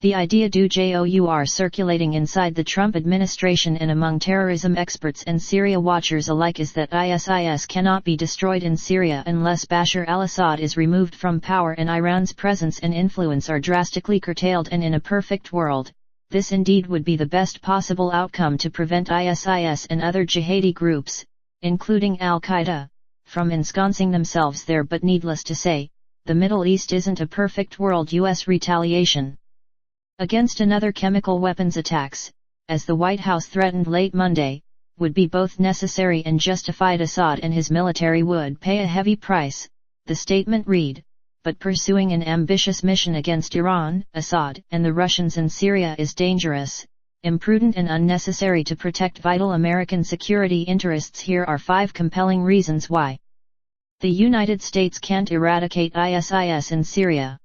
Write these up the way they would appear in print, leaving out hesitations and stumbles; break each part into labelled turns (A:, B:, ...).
A: The idea du jour circulating inside the Trump administration and among terrorism experts and Syria watchers alike is that ISIS cannot be destroyed in Syria unless Bashar al-Assad is removed from power and Iran's presence and influence are drastically curtailed, and in a perfect world, this indeed would be the best possible outcome to prevent ISIS and other jihadi groups, including al-Qaeda, from ensconcing themselves there. But needless to say, the Middle East isn't a perfect world. US retaliation against another chemical weapons attacks, as the White House threatened late Monday, would be both necessary and justified. Assad and his military would pay a heavy price, the statement read, but pursuing an ambitious mission against Iran, Assad, and the Russians in Syria is dangerous, imprudent and unnecessary to protect vital American security interests. Here are 5 compelling reasons why the United States can't eradicate ISIS in Syria.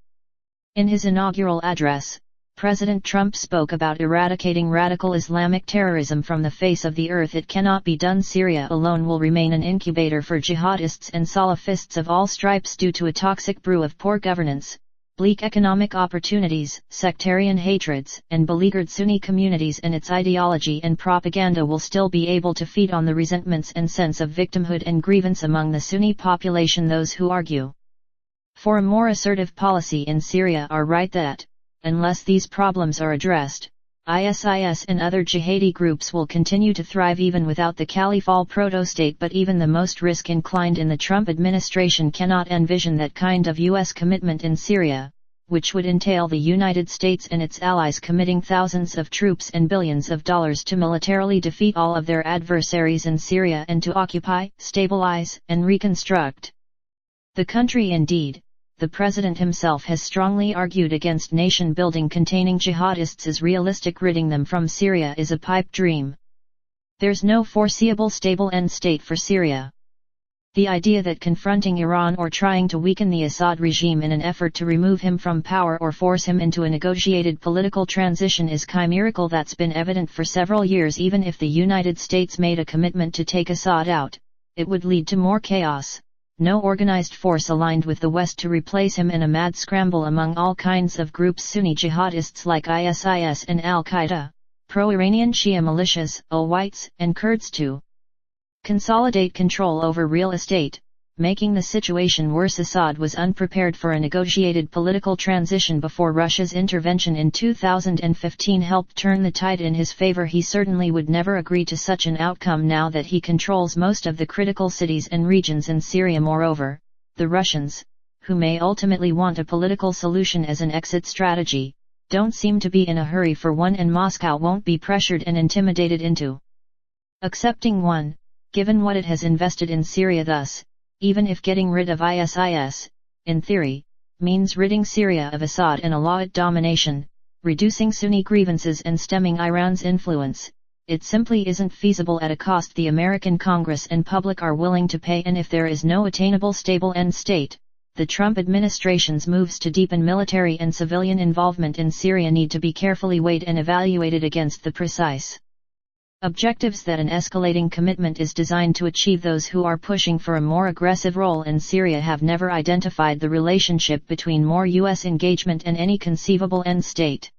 A: In his inaugural address, President Trump spoke about eradicating radical Islamic terrorism from the face of the earth. It cannot be done. Syria alone will remain an incubator for jihadists and Salafists of all stripes due to a toxic brew of poor governance, bleak economic opportunities, sectarian hatreds, and beleaguered Sunni communities, and its ideology and propaganda will still be able to feed on the resentments and sense of victimhood and grievance among the Sunni population. Those who argue for a more assertive policy in Syria are right that, unless these problems are addressed, ISIS and other jihadi groups will continue to thrive even without the caliphal proto-state. But even the most risk-inclined in the Trump administration cannot envision that kind of U.S. commitment in Syria, which would entail the United States and its allies committing thousands of troops and billions of dollars to militarily defeat all of their adversaries in Syria and to occupy, stabilize, and reconstruct the country. Indeed, the president himself has strongly argued against nation-building containing jihadists as realistic. Ridding them from Syria is a pipe dream. There's no foreseeable stable end state for Syria. The idea that confronting Iran or trying to weaken the Assad regime in an effort to remove him from power or force him into a negotiated political transition is chimerical. That's been evident for several years. Even if the United States made a commitment to take Assad out, it would lead to more chaos, no organized force aligned with the West to replace him, in a mad scramble among all kinds of groups, Sunni jihadists like ISIS and al-Qaeda, pro-Iranian Shia militias, al-Whites, and Kurds to consolidate control over real estate, making the situation worse. Assad was unprepared for a negotiated political transition before Russia's intervention in 2015 helped turn the tide in his favor. He certainly would never agree to such an outcome now that he controls most of the critical cities and regions in Syria. Moreover, the Russians, who may ultimately want a political solution as an exit strategy, don't seem to be in a hurry for one, and Moscow won't be pressured and intimidated into accepting one, given what it has invested in Syria. Thus, even if getting rid of ISIS, in theory, means ridding Syria of Assad and Alawite domination, reducing Sunni grievances and stemming Iran's influence, it simply isn't feasible at a cost the American Congress and public are willing to pay. And if there is no attainable stable end state, the Trump administration's moves to deepen military and civilian involvement in Syria need to be carefully weighed and evaluated against the precise objectives that an escalating commitment is designed to achieve. Those who are pushing for a more aggressive role in Syria have never identified the relationship between more U.S. engagement and any conceivable end state.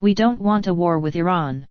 A: We don't want a war with Iran.